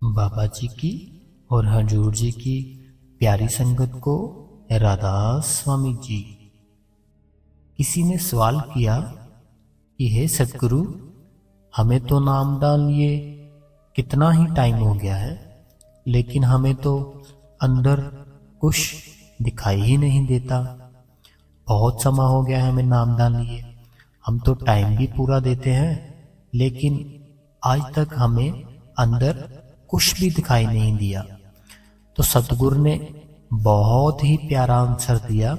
बाबा जी की और हजूर जी की प्यारी संगत को राधा स्वामी जी। किसी ने सवाल किया कि हे सतगुरु, हमें तो नाम डाल लिए कितना ही टाइम हो गया है, लेकिन हमें तो अंदर कुछ दिखाई ही नहीं देता। बहुत समय हो गया है हमें नाम डाल लिए, हम तो टाइम भी पूरा देते हैं, लेकिन आज तक हमें अंदर कुछ भी दिखाई नहीं दिया। तो सतगुरु ने बहुत ही प्यारा आंसर दिया,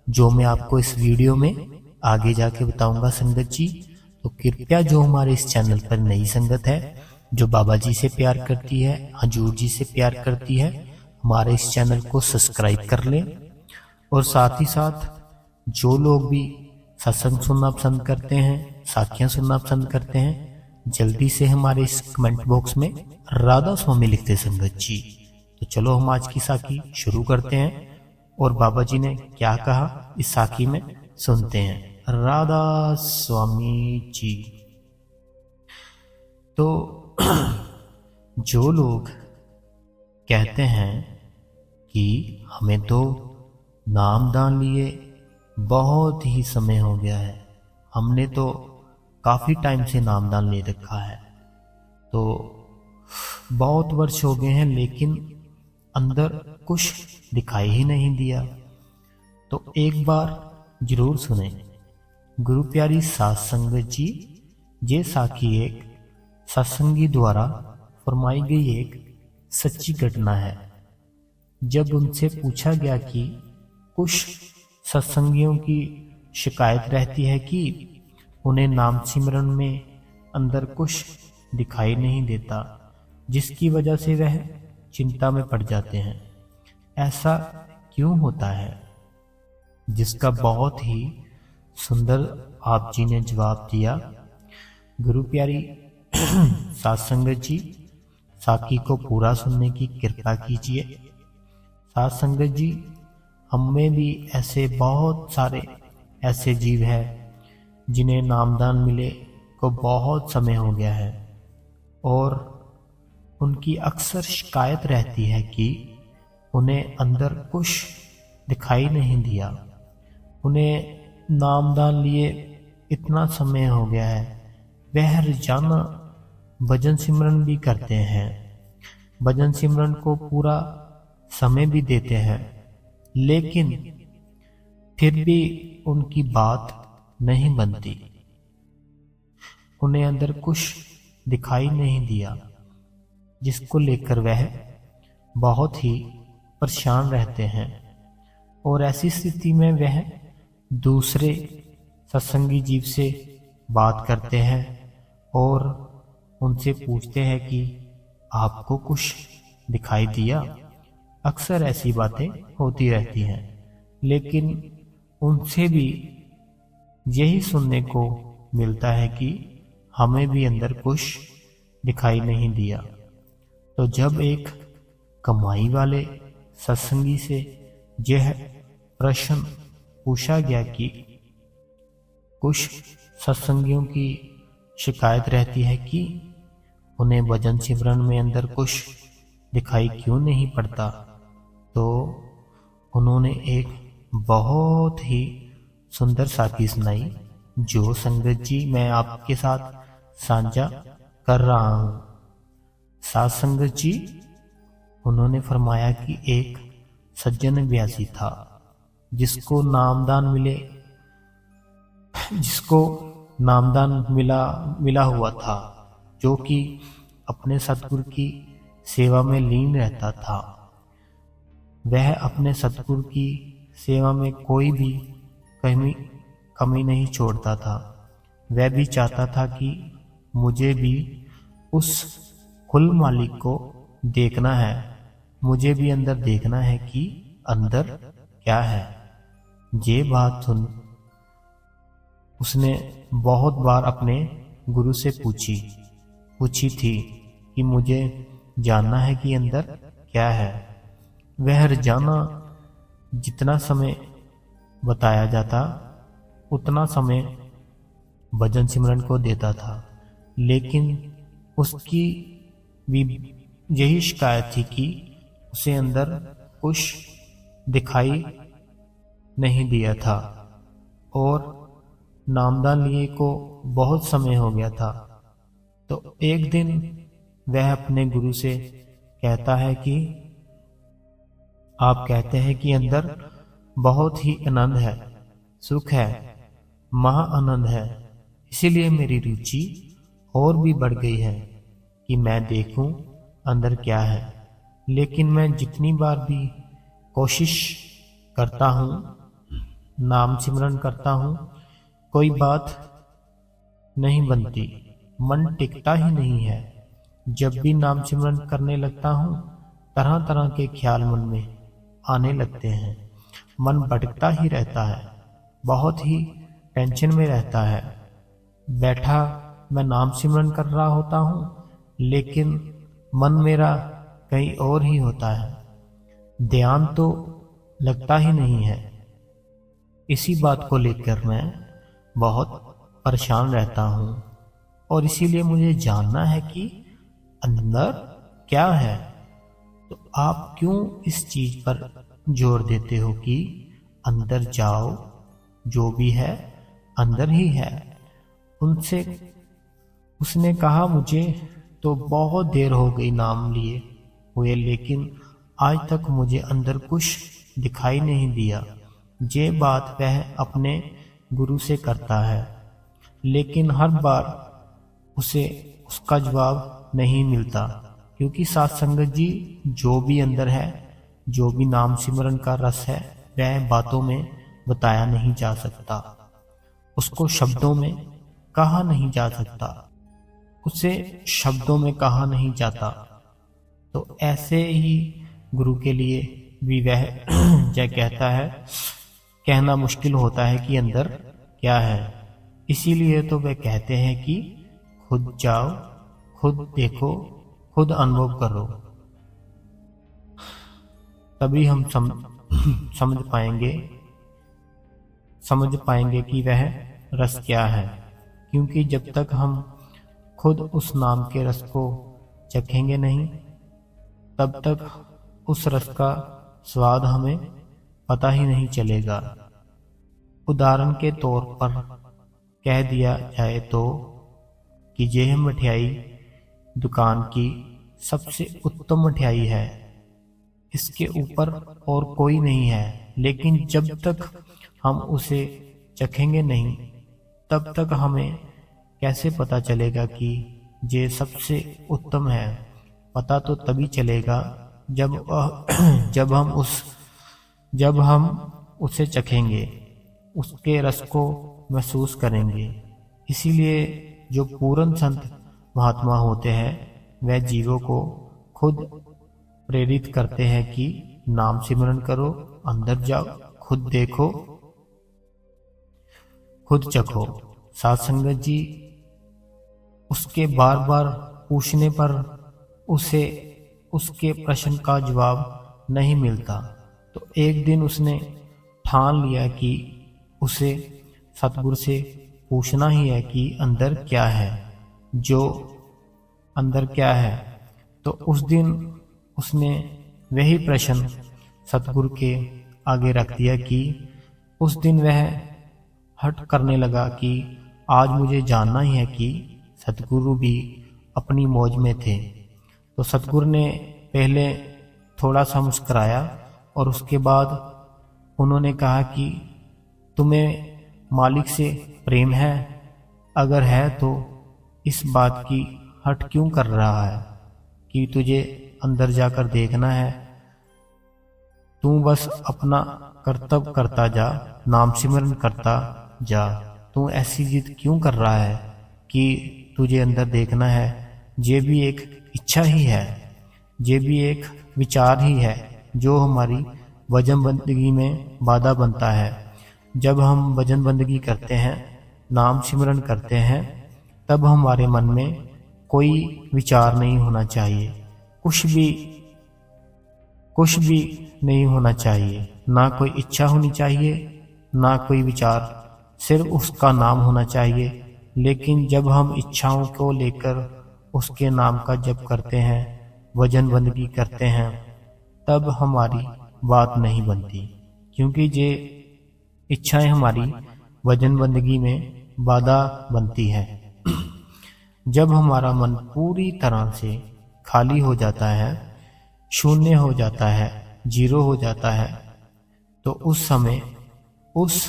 जो मैं आपको इस वीडियो में आगे जाके बताऊंगा संगत जी। तो कृपया जो हमारे इस चैनल पर नई संगत है, जो बाबा जी से प्यार करती है, हजूर जी से प्यार करती है, हमारे इस चैनल को सब्सक्राइब कर लें। और साथ ही साथ जो लोग भी सत्संग सुनना पसंद करते हैं, साखियां सुनना पसंद करते हैं, जल्दी से हमारे इस कमेंट बॉक्स में राधा स्वामी लिखते संगत जी। तो चलो हम आज की साखी शुरू करते हैं, और बाबा जी ने क्या कहा इस साखी में सुनते हैं। राधा स्वामी जी। तो जो लोग कहते हैं कि हमें तो नाम दान लिए बहुत ही समय हो गया है, हमने तो काफी टाइम से नाम दान ले रखा है, तो बहुत वर्ष हो गए हैं, लेकिन अंदर कुछ दिखाई ही नहीं दिया। तो एक बार जरूर सुने गुरु प्यारी सात संगत जी। ये साखी एक सत्संगी द्वारा फरमाई गई एक सच्ची घटना है। जब उनसे पूछा गया कि कुछ सत्संगियों की शिकायत रहती है कि उन्हें नाम सिमरन में अंदर कुछ दिखाई नहीं देता, जिसकी वजह से वह चिंता में पड़ जाते हैं, ऐसा क्यों होता है? जिसका बहुत ही सुंदर आप जी ने जवाब दिया। गुरु प्यारी सात संगत जी, साखी को पूरा सुनने की कृपा कीजिए। सात संगत जी, हमें भी ऐसे बहुत सारे ऐसे जीव हैं जिन्हें नामदान मिले को बहुत समय हो गया है, और उनकी अक्सर शिकायत रहती है कि उन्हें अंदर कुछ दिखाई नहीं दिया। उन्हें नामदान लिए इतना समय हो गया है, वह रोजाना भजन सिमरन भी करते हैं, भजन सिमरन को पूरा समय भी देते हैं, लेकिन फिर भी उनकी बात नहीं बनती। उन्हें अंदर कुछ दिखाई नहीं दिया, जिसको लेकर वह बहुत ही परेशान रहते हैं। और ऐसी स्थिति में वह दूसरे सत्संगी जीव से बात करते हैं और उनसे पूछते हैं कि आपको कुछ दिखाई दिया? अक्सर ऐसी बातें होती रहती हैं, लेकिन उनसे भी यही सुनने को मिलता है कि हमें भी अंदर कुछ दिखाई नहीं दिया। तो जब एक कमाई वाले सत्संगी से यह प्रश्न पूछा गया कि कुछ सत्संगियों की शिकायत रहती है कि उन्हें भजन सिमरन में अंदर कुछ दिखाई क्यों नहीं पड़ता, तो उन्होंने एक बहुत ही सुंदर साखी सुनाई, जो संगत जी मैं आपके साथ साझा कर रहा हूँ। सात संगत जी, उन्होंने फरमाया कि एक सज्जन व्यासी था जिसको नामदान मिला हुआ था, जो कि अपने सतगुरु की सेवा में लीन रहता था। वह अपने सतगुरु की सेवा में कोई भी कमी नहीं छोड़ता था। वह भी चाहता था कि मुझे भी उस कुल मालिक को देखना है, मुझे भी अंदर देखना है कि अंदर क्या है। ये बात सुन उसने बहुत बार अपने गुरु से पूछी थी कि मुझे जानना है कि अंदर क्या है। वह रोजाना जितना समय बताया जाता उतना समय भजन सिमरन को देता था, लेकिन उसकी भी यही शिकायत थी कि उसे अंदर कुछ दिखाई नहीं दिया था और नामदान लिए को बहुत समय हो गया था। तो एक दिन वह अपने गुरु से कहता है कि आप कहते हैं कि अंदर बहुत ही आनंद है, सुख है, महा आनंद है, इसीलिए मेरी रुचि और भी बढ़ गई है कि मैं देखूं अंदर क्या है। लेकिन मैं जितनी बार भी कोशिश करता हूँ, नाम सिमरन करता हूँ, कोई बात नहीं बनती, मन टिकता ही नहीं है। जब भी नाम सिमरन करने लगता हूँ, तरह तरह के ख्याल मन में आने लगते हैं, मन भटकता ही रहता है, बहुत ही टेंशन में रहता है। बैठा मैं नाम सिमरन कर रहा होता हूँ, लेकिन मन मेरा कहीं और ही होता है, ध्यान तो लगता ही नहीं है। इसी बात को लेकर मैं बहुत परेशान रहता हूँ और इसीलिए मुझे जानना है कि अंदर क्या है। तो आप क्यों इस चीज पर जोर देते हो कि अंदर जाओ, जो भी है अंदर ही है। उसने कहा मुझे तो बहुत देर हो गई नाम लिए हुए, लेकिन आज तक मुझे अंदर कुछ दिखाई नहीं दिया। ये बात वह अपने गुरु से करता है, लेकिन हर बार उसे उसका जवाब नहीं मिलता, क्योंकि साथ संगत जी, जो भी अंदर है, जो भी नाम सिमरन का रस है, वह बातों में बताया नहीं जा सकता, उसको शब्दों में कहा नहीं जा सकता, उसे शब्दों में कहा नहीं जाता। तो ऐसे ही गुरु के लिए भी वह जय कहता है, कहना मुश्किल होता है कि अंदर क्या है। इसीलिए तो वे कहते हैं कि खुद जाओ, खुद देखो, खुद अनुभव करो, तभी हम समझ पाएंगे कि वह रस क्या है। क्योंकि जब तक हम खुद उस नाम के रस को चखेंगे नहीं, तब तक उस रस का स्वाद हमें पता ही नहीं चलेगा। उदाहरण के तौर पर कह दिया जाए तो कि यह मठियाई दुकान की सबसे उत्तम मठियाई है, इसके ऊपर और कोई नहीं है। लेकिन जब तक हम उसे चखेंगे नहीं, तब तक हमें कैसे पता चलेगा कि ये सबसे उत्तम है। पता तो तभी चलेगा जब हम उसे चखेंगे, उसके रस को महसूस करेंगे। इसीलिए जो पूर्ण संत महात्मा होते हैं, वह जीवों को खुद प्रेरित करते हैं कि नाम सिमरन करो, अंदर जाओ, खुद देखो, खुद चखो। साथ संगत जी, उसके बार बार पूछने पर उसे उसके प्रश्न का जवाब नहीं मिलता। तो एक दिन उसने ठान लिया कि उसे सतगुरु से पूछना ही है कि अंदर क्या है, जो अंदर क्या है। तो उस दिन उसने वही प्रश्न सतगुरु के आगे रख दिया कि उस दिन वह हट करने लगा कि आज मुझे जानना ही है कि सतगुरु भी अपनी मौज में थे। तो सतगुरु ने पहले थोड़ा सा मुस्कुराया और उसके बाद उन्होंने कहा कि तुम्हें मालिक से प्रेम है? अगर है तो इस बात की हट क्यों कर रहा है कि तुझे अंदर जाकर देखना है? तू बस अपना कर्तव्य करता जा, नाम सिमरन करता जा। तू ऐसी जिद क्यों कर रहा है कि तुझे अंदर देखना है? ये भी एक इच्छा ही है, ये भी एक विचार ही है जो हमारी वजन बंदगी में बाधा बनता है। जब हम वजन बंदगी करते हैं, नाम सिमरन करते हैं, तब हमारे मन में कोई विचार नहीं होना चाहिए, कुछ भी नहीं होना चाहिए, ना कोई इच्छा होनी चाहिए, ना कोई विचार, सिर्फ उसका नाम होना चाहिए। लेकिन जब हम इच्छाओं को लेकर उसके नाम का जप करते हैं, वजन बंदगी करते हैं तब हमारी बात नहीं बनती, क्योंकि ये इच्छाएं हमारी वजन बंदगी में बाधा बनती है। जब हमारा मन पूरी तरह से खाली हो जाता है, शून्य हो जाता है, जीरो हो जाता है, तो उस समय उस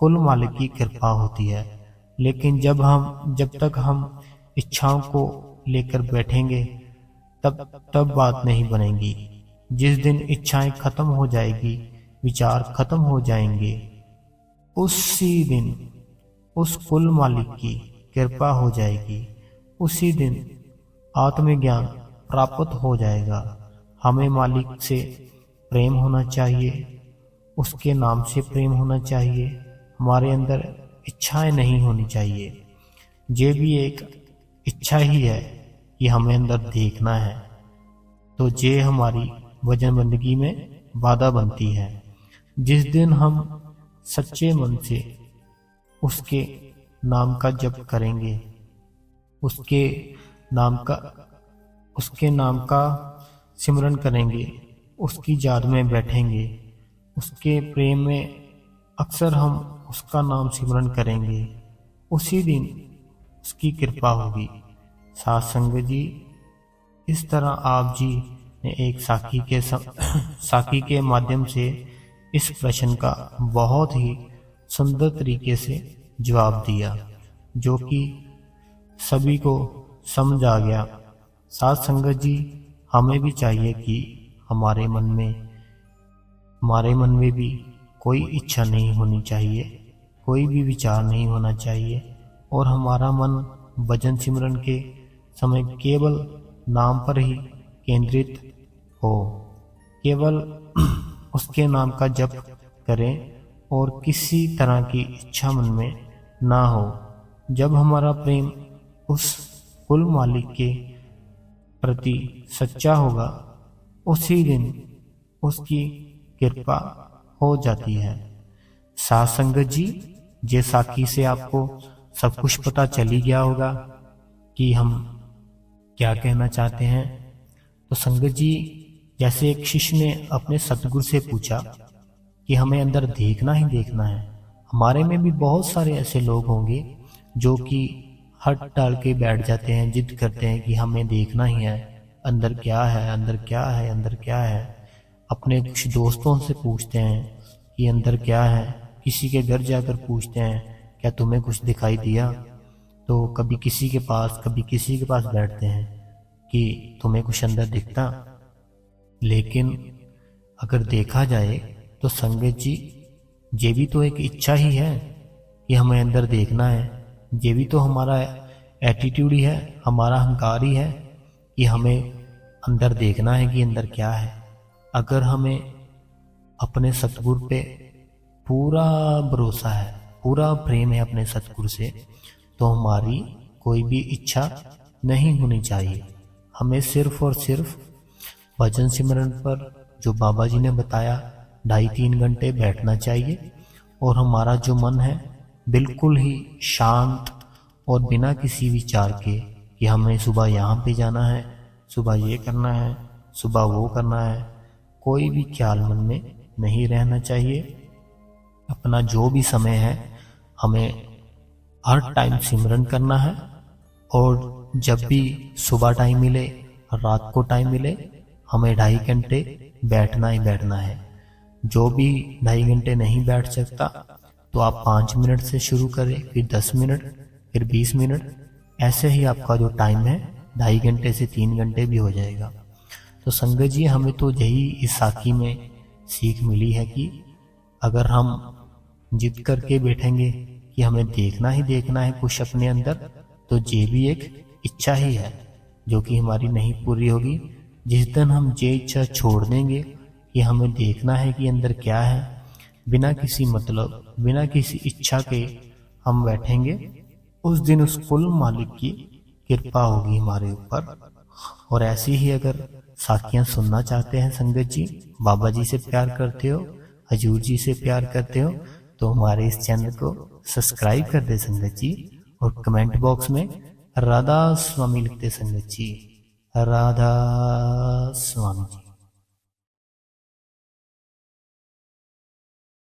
कुल मालिक की कृपा होती है। लेकिन जब तक हम इच्छाओं को लेकर बैठेंगे तब बात नहीं बनेगी। जिस दिन इच्छाएं खत्म हो जाएगी, विचार खत्म हो जाएंगे, उसी दिन उस कुल मालिक की कृपा हो जाएगी। उसी दिन आत्मज्ञान प्राप्त हो जाएगा। हमें मालिक से प्रेम होना चाहिए, उसके नाम से प्रेम होना चाहिए। हमारे अंदर इच्छाएं नहीं होनी चाहिए। ये भी एक इच्छा ही है कि हमें अंदर देखना है, तो ये हमारी वजनबंदगी में बाधा बनती है। जिस दिन हम सच्चे मन से उसके नाम का जप करेंगे, उसके नाम का सिमरन करेंगे, उसकी याद में बैठेंगे, उसके प्रेम में अक्सर हम उसका नाम सिमरन करेंगे, उसी दिन उसकी कृपा होगी। साथ संगत जी, इस तरह आप जी ने एक साखी के माध्यम से इस प्रश्न का बहुत ही सुंदर तरीके से जवाब दिया, जो कि सभी को समझ आ गया। साथ संगत जी, हमें भी चाहिए कि हमारे मन में भी कोई इच्छा नहीं होनी चाहिए, कोई भी विचार नहीं होना चाहिए, और हमारा मन भजन सिमरन के समय केवल नाम पर ही केंद्रित हो, केवल उसके नाम का जप करें और किसी तरह की इच्छा मन में ना हो। जब हमारा प्रेम उस कुल मालिक के प्रति सच्चा होगा, उसी दिन उसकी कृपा हो जाती है। साथ संगत जी, ये साखी से आपको सब कुछ पता चल ही गया होगा कि हम क्या कहना चाहते हैं। तो संगत जी, जैसे एक शिष्य ने अपने सतगुरु से पूछा कि हमें अंदर देखना ही देखना है। हमारे में भी बहुत सारे ऐसे लोग होंगे जो कि हट डाल के बैठ जाते हैं, जिद करते हैं कि हमें देखना ही है, अंदर क्या है, अंदर क्या है, अंदर क्या है। अपने कुछ दोस्तों से पूछते हैं कि अंदर क्या है, किसी के घर जाकर पूछते हैं क्या तुम्हें कुछ दिखाई दिया, तो कभी किसी के पास कभी किसी के पास बैठते हैं कि तुम्हें कुछ अंदर दिखता। लेकिन अगर देखा जाए तो संगत जी, ये भी तो एक इच्छा ही है कि हमें अंदर देखना है। ये भी तो हमारा एटीट्यूड ही है, हमारा अहंकार ही है कि हमें अंदर देखना है कि अंदर क्या है। अगर हमें अपने सतगुरु पे पूरा भरोसा है, पूरा प्रेम है अपने सतगुरु से, तो हमारी कोई भी इच्छा नहीं होनी चाहिए। हमें सिर्फ और सिर्फ भजन सिमरन पर, जो बाबा जी ने बताया, 2.5-3 घंटे बैठना चाहिए, और हमारा जो मन है बिल्कुल ही शांत और बिना किसी विचार के कि हमें सुबह यहाँ पे जाना है, सुबह ये करना है, सुबह वो करना है, कोई भी ख्याल मन में नहीं रहना चाहिए। अपना जो भी समय है हमें हर टाइम सिमरन करना है, और जब भी सुबह टाइम मिले, रात को टाइम मिले, हमें 2.5 घंटे बैठना ही बैठना है। जो भी 2.5 घंटे नहीं बैठ सकता तो आप 5 मिनट से शुरू करें, फिर 10 मिनट, फिर 20 मिनट, ऐसे ही आपका जो टाइम है 2.5 घंटे से 3 घंटे भी हो जाएगा। तो संगत जी, हमें तो यही इस साखी में सीख मिली है कि अगर हम जिद करके बैठेंगे कि हमें देखना ही देखना है कुछ अपने अंदर, तो ये भी एक इच्छा ही है जो कि हमारी नहीं पूरी होगी। जिस दिन हम ये इच्छा छोड़ देंगे कि हमें देखना है कि अंदर क्या है, बिना किसी मतलब, बिना किसी इच्छा के हम बैठेंगे, उस दिन उस कुल मालिक की कृपा होगी हमारे ऊपर। और ऐसी ही अगर साखियां सुनना चाहते हैं संगत जी, बाबा जी से प्यार करते हो, हजूर जी से प्यार करते हो, तो हमारे इस चैनल को सब्सक्राइब कर दे संगत जी, और कमेंट बॉक्स में राधा स्वामी लिखते संगत जी। राधा स्वामी।